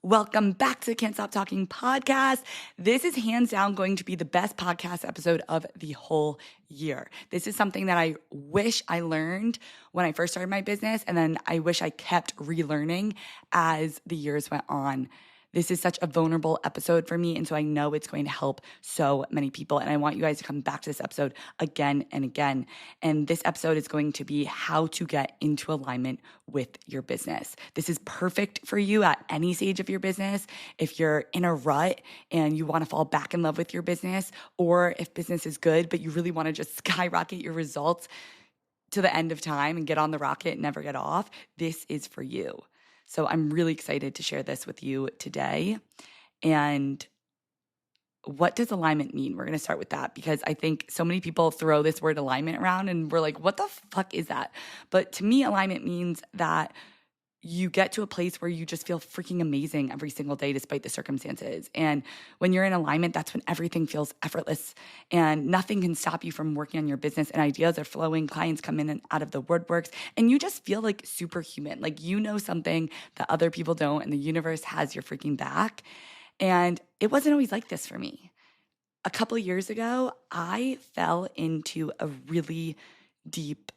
Welcome back to the Can't Stop Talking podcast. This is hands down going to be the best podcast episode of the whole year. This is something that I wish I learned when I first started my business, and then I wish I kept relearning as the years went on. This is such a vulnerable episode for me, and so I know it's going to help so many people, and I want you guys to come back to this episode again and again. And this episode is going to be how to get into alignment with your business. This is perfect for you at any stage of your business. If you're in a rut and you want to fall back in love with your business, or if business is good, but you really want to just skyrocket your results to the end of time and get on the rocket and never get off, this is for you. So I'm really excited to share this with you today. And what does alignment mean? We're going to start with that because I think so many people throw this word alignment around and we're like, what the fuck is that? But to me, alignment means that you get to a place where you just feel freaking amazing every single day despite the circumstances. And when you're in alignment, that's when everything feels effortless and nothing can stop you from working on your business, and ideas are flowing, clients come in and out of the woodworks, and you just feel like superhuman. Like you know something that other people don't, and the universe has your freaking back. And it wasn't always like this for me. A couple of years ago, I fell into a really deep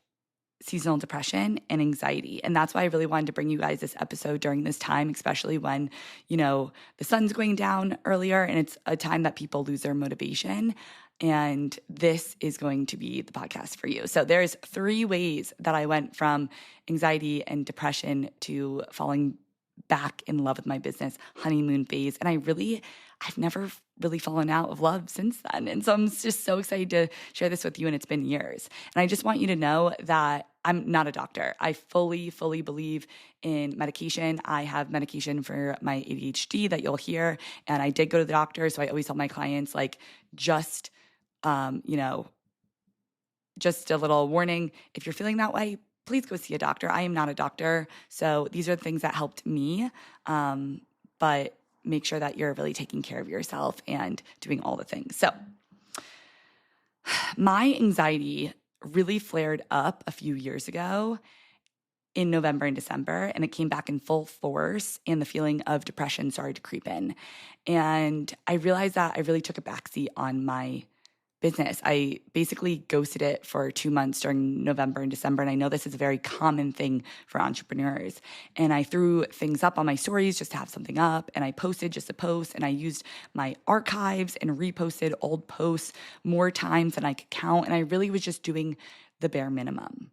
seasonal depression and anxiety. And that's why I really wanted to bring you guys this episode during this time, especially when, the sun's going down earlier and it's a time that people lose their motivation. And this is going to be the podcast for you. So there's 3 ways that I went from anxiety and depression to falling back in love with my business, honeymoon phase. And I've never really fallen out of love since then. And so I'm just so excited to share this with you. And it's been years. And I just want you to know that I'm not a doctor. I fully believe in medication. I have medication for my ADHD that you'll hear. And I did go to the doctor. So I always tell my clients, just a little warning. If you're feeling that way, please go see a doctor. I am not a doctor. So these are the things that helped me. But make sure that you're really taking care of yourself and doing all the things. So my anxiety really flared up a few years ago in November and December, and it came back in full force, and the feeling of depression started to creep in. And I realized that I really took a backseat on my business. I basically ghosted it for 2 months during November and December. And I know this is a very common thing for entrepreneurs. And I threw things up on my stories just to have something up. And I posted just to post. And I used my archives and reposted old posts more times than I could count. And I really was just doing the bare minimum.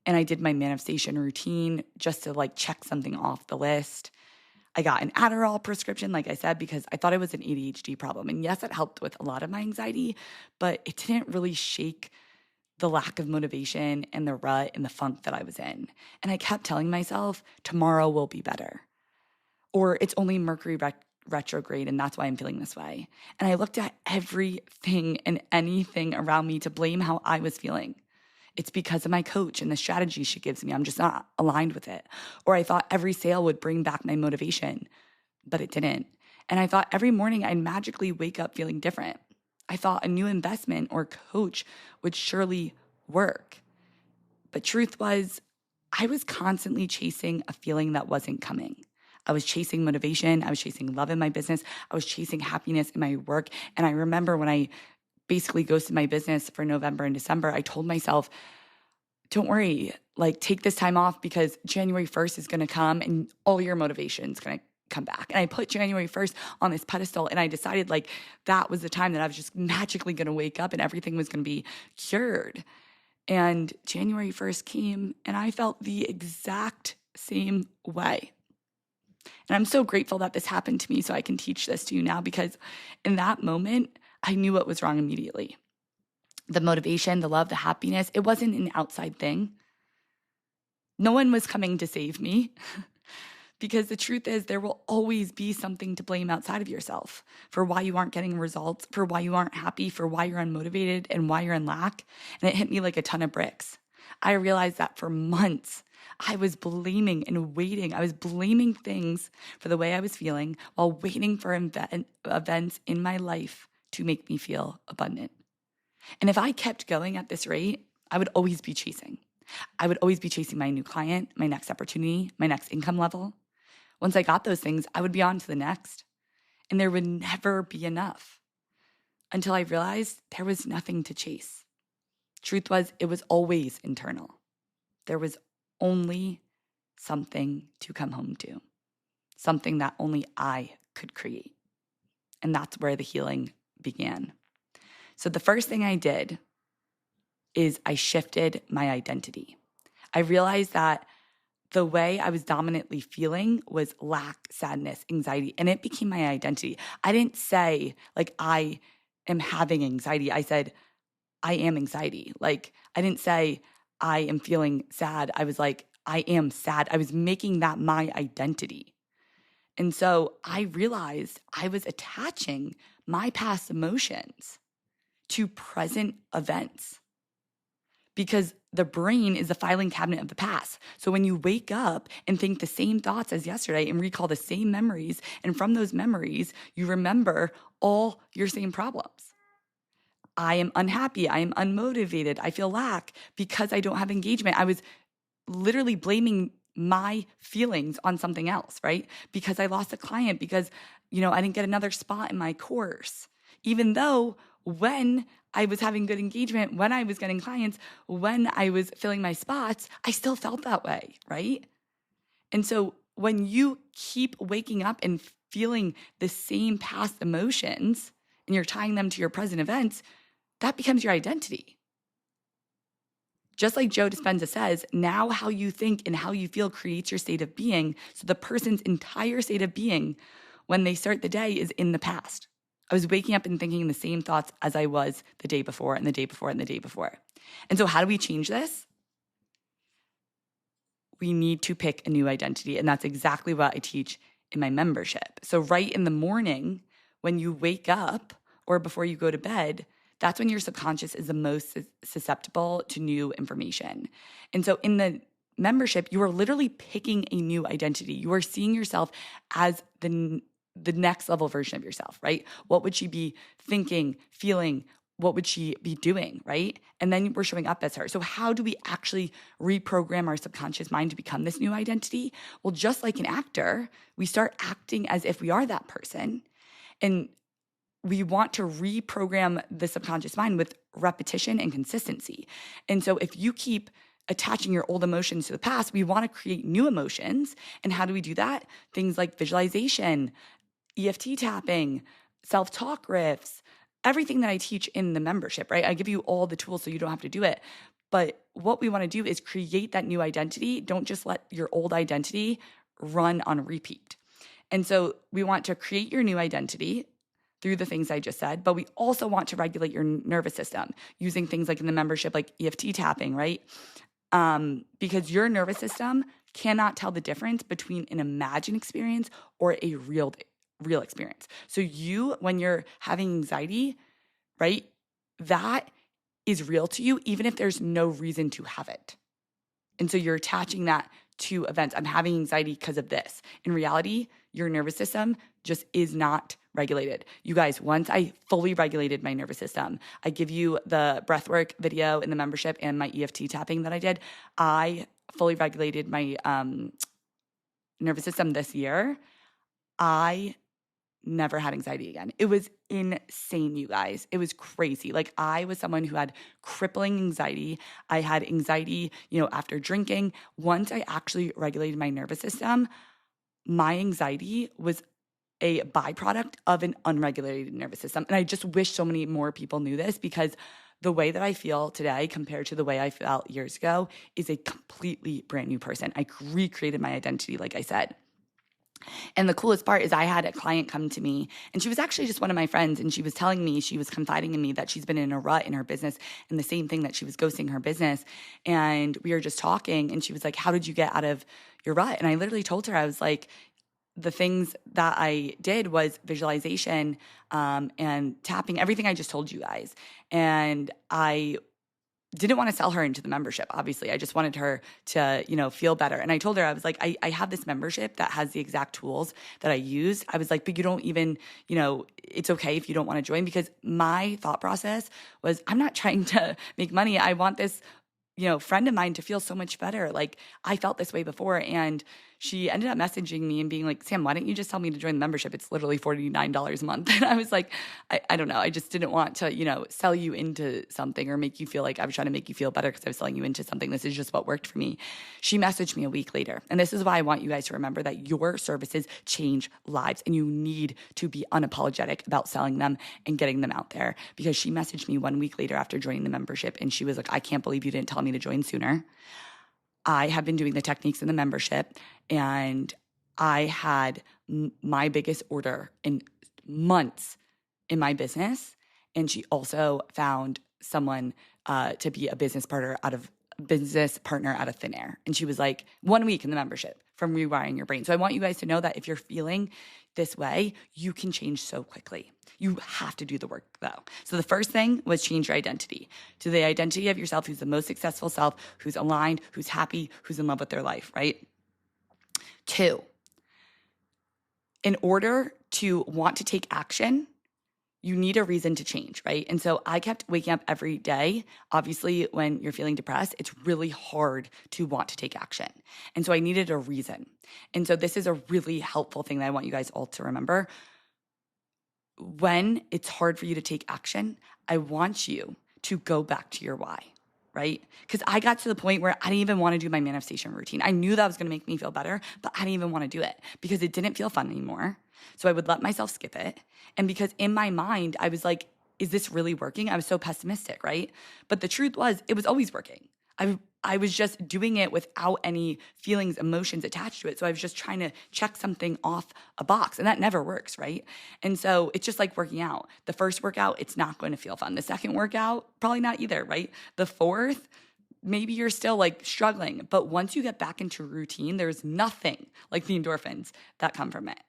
And I did my manifestation routine just to check something off the list. I got an Adderall prescription, like I said, because I thought it was an ADHD problem. And yes, it helped with a lot of my anxiety, but it didn't really shake the lack of motivation and the rut and the funk that I was in. And I kept telling myself, tomorrow will be better. Or it's only Mercury retrograde and that's why I'm feeling this way. And I looked at everything and anything around me to blame how I was feeling. It's because of my coach and the strategy she gives me. I'm just not aligned with it. Or I thought every sale would bring back my motivation, but it didn't. And I thought every morning I'd magically wake up feeling different. I thought a new investment or coach would surely work. But truth was, I was constantly chasing a feeling that wasn't coming. I was chasing motivation. I was chasing love in my business. I was chasing happiness in my work. And I remember when I basically ghosted my business for November and December, I told myself, don't worry, take this time off because January 1st is going to come and all your motivation is going to come back. And I put January 1st on this pedestal and I decided that was the time that I was just magically going to wake up and everything was going to be cured. And January 1st came and I felt the exact same way. And I'm so grateful that this happened to me so I can teach this to you now, because in that moment, I knew what was wrong immediately. The motivation, the love, the happiness, it wasn't an outside thing. No one was coming to save me because the truth is there will always be something to blame outside of yourself for why you aren't getting results, for why you aren't happy, for why you're unmotivated and why you're in lack. And it hit me like a ton of bricks. I realized that for months, I was blaming and waiting. I was blaming things for the way I was feeling while waiting for events in my life to make me feel abundant. And if I kept going at this rate, I would always be chasing. I would always be chasing my new client, my next opportunity, my next income level. Once I got those things, I would be on to the next. And there would never be enough until I realized there was nothing to chase. Truth was, it was always internal. There was only something to come home to, something that only I could create. And that's where the healing began. So the first thing I did is I shifted my identity. I realized that the way I was dominantly feeling was lack, sadness, anxiety, and it became my identity. I didn't say, like, I am having anxiety. I said, I am anxiety. Like, I didn't say, I am feeling sad. I was like, I am sad. I was making that my identity. And so I realized I was attaching my past emotions to present events because the brain is the filing cabinet of the past. So when you wake up and think the same thoughts as yesterday and recall the same memories, and from those memories, you remember all your same problems. I am unhappy. I am unmotivated. I feel lack because I don't have engagement. I was literally blaming my feelings on something else, right? Because I lost a client, because, I didn't get another spot in my course. Even though when I was having good engagement, when I was getting clients, when I was filling my spots, I still felt that way, right? And so when you keep waking up and feeling the same past emotions and you're tying them to your present events, that becomes your identity. Just like Joe Dispenza says, now how you think and how you feel creates your state of being. So the person's entire state of being when they start the day is in the past. I was waking up and thinking the same thoughts as I was the day before and the day before and the day before. And so how do we change this? We need to pick a new identity. And that's exactly what I teach in my membership. So right in the morning, when you wake up or before you go to bed, that's when your subconscious is the most susceptible to new information. And so in the membership, you are literally picking a new identity. You are seeing yourself as the next level version of yourself, right? What would she be thinking, feeling? What would she be doing, right? And then we're showing up as her. So how do we actually reprogram our subconscious mind to become this new identity? Well, just like an actor, we start acting as if we are that person. And we want to reprogram the subconscious mind with repetition and consistency. And so if you keep attaching your old emotions to the past, we want to create new emotions. And how do we do that? Things like visualization, EFT tapping, self-talk riffs, everything that I teach in the membership, right? I give you all the tools so you don't have to do it. But what we want to do is create that new identity. Don't just let your old identity run on repeat. And so we want to create your new identity through the things I just said, but we also want to regulate your nervous system using things like in the membership, like EFT tapping, right? Because your nervous system cannot tell the difference between an imagined experience or a real experience. So when you're having anxiety, right, that is real to you, even if there's no reason to have it. And so you're attaching that to events. I'm having anxiety because of this. In reality, your nervous system just is not regulated. You guys, once I fully regulated my nervous system, I give you the breathwork video in the membership and my EFT tapping that I did. I fully regulated my nervous system this year. I never had anxiety again. It was insane, you guys. It was crazy. Like, I was someone who had crippling anxiety. I had anxiety, after drinking. Once I actually regulated my nervous system, my anxiety was a byproduct of an unregulated nervous system. And I just wish so many more people knew this, because the way that I feel today compared to the way I felt years ago is a completely brand new person. I recreated my identity, like I said. And the coolest part is I had a client come to me, and she was actually just one of my friends, and she was telling me, she was confiding in me that she's been in a rut in her business, and the same thing, that she was ghosting her business. And we were just talking, and she was like, how did you get out of your rut? And I literally told her, I was like, the things that I did was visualization and tapping, everything I just told you guys. And I didn't want to sell her into the membership. Obviously, I just wanted her to, feel better. And I told her, I was like, I have this membership that has the exact tools that I use. I was like, but you don't even, it's okay if you don't want to join, because my thought process was, I'm not trying to make money. I want this, friend of mine to feel so much better. Like, I felt this way before. And she ended up messaging me and being like, Sam, why don't you just tell me to join the membership? It's literally $49 a month. And I was like, I don't know. I just didn't want to, sell you into something or make you feel like I was trying to make you feel better because I was selling you into something. This is just what worked for me. She messaged me a week later. And this is why I want you guys to remember that your services change lives and you need to be unapologetic about selling them and getting them out there. Because she messaged me 1 week later after joining the membership and she was like, I can't believe you didn't tell me to join sooner. I have been doing the techniques in the membership and I had my biggest order in months in my business. And she also found someone to be a business partner out of thin air. And she was like 1 week in the membership from rewiring your brain. So I want you guys to know that if you're feeling this way, you can change so quickly. You have to do the work though. So the first thing was change your identity to the identity of yourself who's the most successful self, who's aligned, who's happy, who's in love with their life, right? 2, in order to want to take action, you need a reason to change, right? And so I kept waking up every day. Obviously, when you're feeling depressed, it's really hard to want to take action. And so I needed a reason. And so this is a really helpful thing that I want you guys all to remember. When it's hard for you to take action, I want you to go back to your why, right? Because I got to the point where I didn't even want to do my manifestation routine. I knew that was going to make me feel better, but I didn't even want to do it because it didn't feel fun anymore. So I would let myself skip it. And because in my mind, I was like, is this really working? I was so pessimistic, right? But the truth was, it was always working. I was just doing it without any feelings, emotions attached to it. So I was just trying to check something off a box, and that never works, right? And so it's just like working out. The first workout, it's not going to feel fun. The second workout, probably not either, right? The fourth, maybe you're still like struggling. But once you get back into routine, there's nothing like the endorphins that come from it.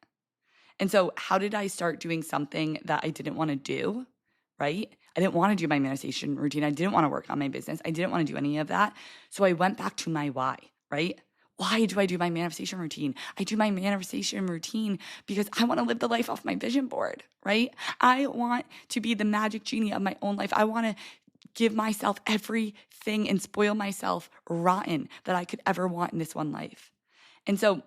And so how did I start doing something that I didn't want to do, right? I didn't want to do my manifestation routine. I didn't want to work on my business. I didn't want to do any of that. So I went back to my why, right? Why do I do my manifestation routine? I do my manifestation routine because I want to live the life off my vision board, right? I want to be the magic genie of my own life. I want to give myself everything and spoil myself rotten that I could ever want in this one life. And so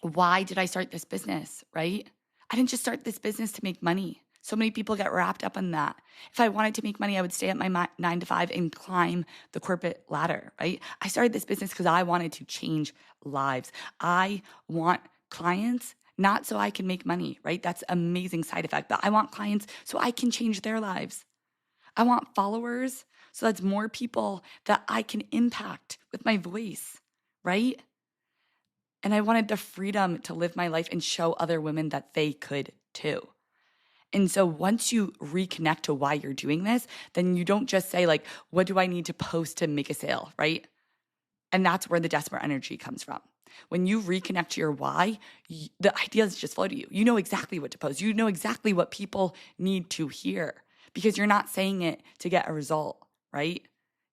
why did I start this business, right? I didn't just start this business to make money. So many people get wrapped up in that. If I wanted to make money, I would stay at my 9 to 5 and climb the corporate ladder, right? I started this business because I wanted to change lives. I want clients, not so I can make money, right? That's an amazing side effect. But I want clients so I can change their lives. I want followers so that's more people that I can impact with my voice, right? And I wanted the freedom to live my life and show other women that they could too. And so once you reconnect to why you're doing this, then you don't just say like, what do I need to post to make a sale, right? And that's where the desperate energy comes from. When you reconnect to your why, the ideas just flow to you. You know exactly what to post. You know exactly what people need to hear because you're not saying it to get a result, right?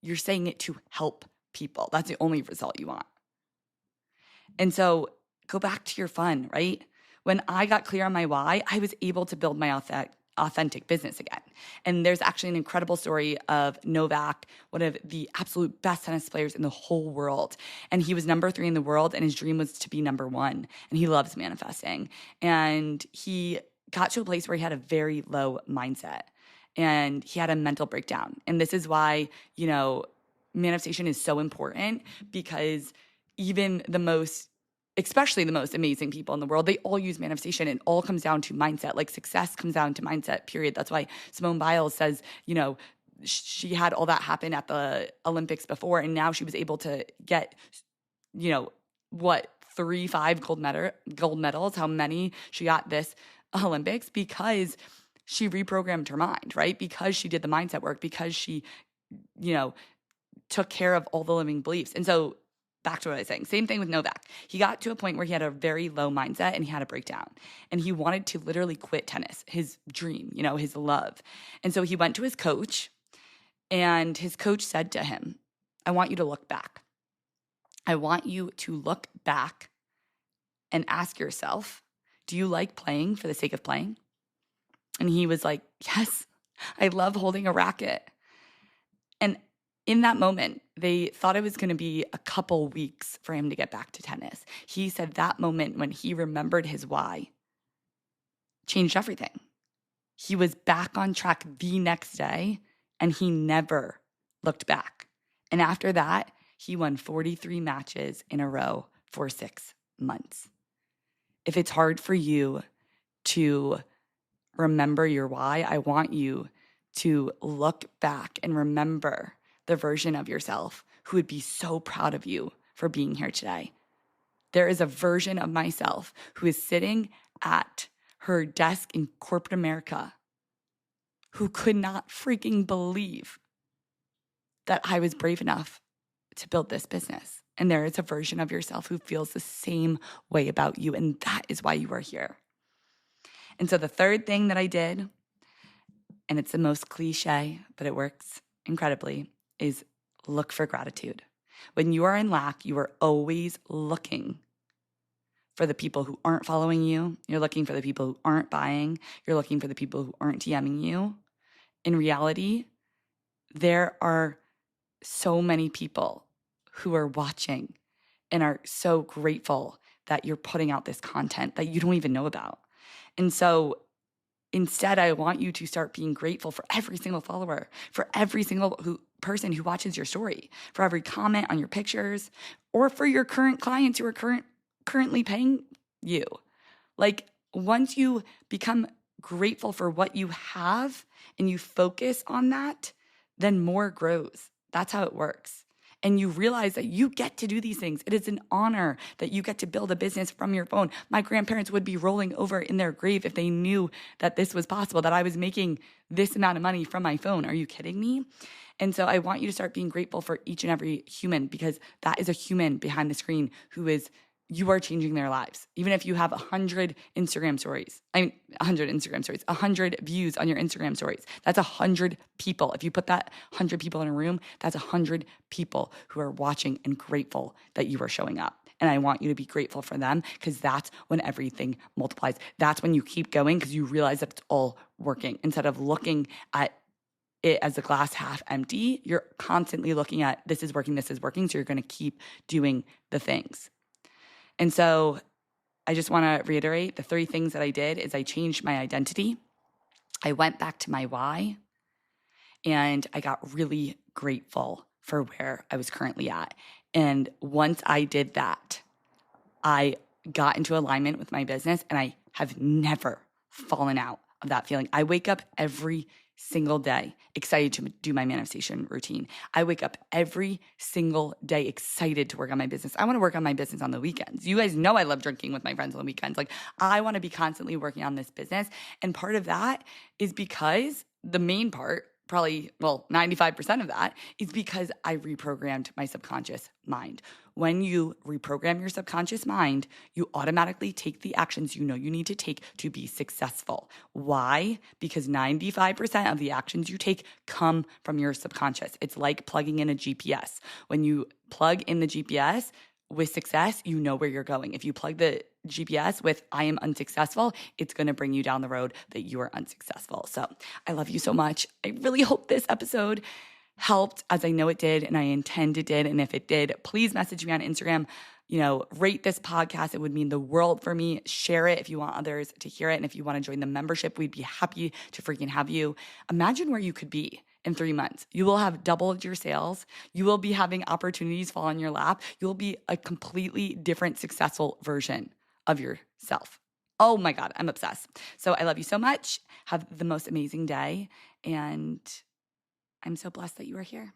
You're saying it to help people. That's the only result you want. And so go back to your fun, right? When I got clear on my why, I was able to build my authentic business again. And there's actually an incredible story of Novak, one of the absolute best tennis players in the whole world. And he was number 3 in the world, and his dream was to be number 1. And he loves manifesting. And he got to a place where he had a very low mindset. And he had a mental breakdown. And this is why, manifestation is so important because even especially the most amazing people in the world, they all use manifestation. It all comes down to mindset. Like success comes down to mindset, period. That's why Simone Biles says, she had all that happen at the Olympics before, and now she was able to get, 5 gold medals, how many she got this Olympics, because she reprogrammed her mind, right? Because she did the mindset work, because she, took care of all the limiting beliefs. And so back to what I was saying. Same thing with Novak. He got to a point where he had a very low mindset and he had a breakdown. And he wanted to literally quit tennis, his dream, his love. And so he went to his coach, and his coach said to him, I want you to look back. I want you to look back and ask yourself, do you like playing for the sake of playing? And he was like, yes, I love holding a racket. And In that moment, they thought it was going to be a couple weeks for him to get back to tennis. He said that moment when he remembered his why changed everything. He was back on track the next day, and he never looked back. And after that, he won 43 matches in a row for 6 months. If it's hard for you to remember your why, I want you to look back and remember the version of yourself who would be so proud of you for being here today. There is a version of myself who is sitting at her desk in corporate America who could not freaking believe that I was brave enough to build this business. And there is a version of yourself who feels the same way about you. And that is why you are here. And so the third thing that I did, and it's the most cliche, but it works incredibly, is look for gratitude. When you are in lack, you are always looking for the people who aren't following you. You're looking for the people who aren't buying. You're looking for the people who aren't DMing you. In reality, there are so many people who are watching and are so grateful that you're putting out this content that you don't even know about. And so instead, I want you to start being grateful for every single follower, for every single person who watches your story, for every comment on your pictures, or for your current clients who are currently paying you. Like, once you become grateful for what you have and you focus on that, then more grows. That's how it works. And you realize that you get to do these things. It is an honor that you get to build a business from your phone. My grandparents would be rolling over in their grave if they knew that this was possible, that I was making this amount of money from my phone. Are you kidding me? And so I want you to start being grateful for each and every human, because that is a human behind the screen who is, you are changing their lives. Even if you have 100 Instagram stories, 100 views on your Instagram stories, that's 100 people. If you put that 100 people in a room, that's 100 people who are watching and grateful that you are showing up. And I want you to be grateful for them, because that's when everything multiplies. That's when you keep going, because you realize that it's all working. Instead of looking at it as the glass half empty, you're constantly looking at this is working. So you're going to keep doing the things. And so I just want to reiterate the 3 things that I did is I changed my identity. I went back to my why, and I got really grateful for where I was currently at. And once I did that, I got into alignment with my business, and I have never fallen out of that feeling. I wake up every single day excited to do my manifestation routine. I wake up every single day excited to work on my business. I want to work on my business on the weekends. You guys know I love drinking with my friends on the weekends. Like, I want to be constantly working on this business. And part of that is because the main part, probably, 95% of that is because I reprogrammed my subconscious mind. When you reprogram your subconscious mind, you automatically take the actions you know you need to take to be successful. Why? Because 95% of the actions you take come from your subconscious. It's like plugging in a GPS. When you plug in the GPS with success, you know where you're going. If you plug the GPS with I am unsuccessful, it's going to bring you down the road that you are unsuccessful. So I love you so much. I really hope this episode helped, as I know it did, and I intend it did. And if it did, please message me on Instagram. Rate this podcast. It would mean the world for me. Share it if you want others to hear it. And if you want to join the membership, we'd be happy to freaking have you. Imagine where you could be in 3 months. You will have doubled your sales. You will be having opportunities fall in your lap. You will be a completely different, successful version of yourself. Oh my God, I'm obsessed. So I love you so much. Have the most amazing day. And I'm so blessed that you are here.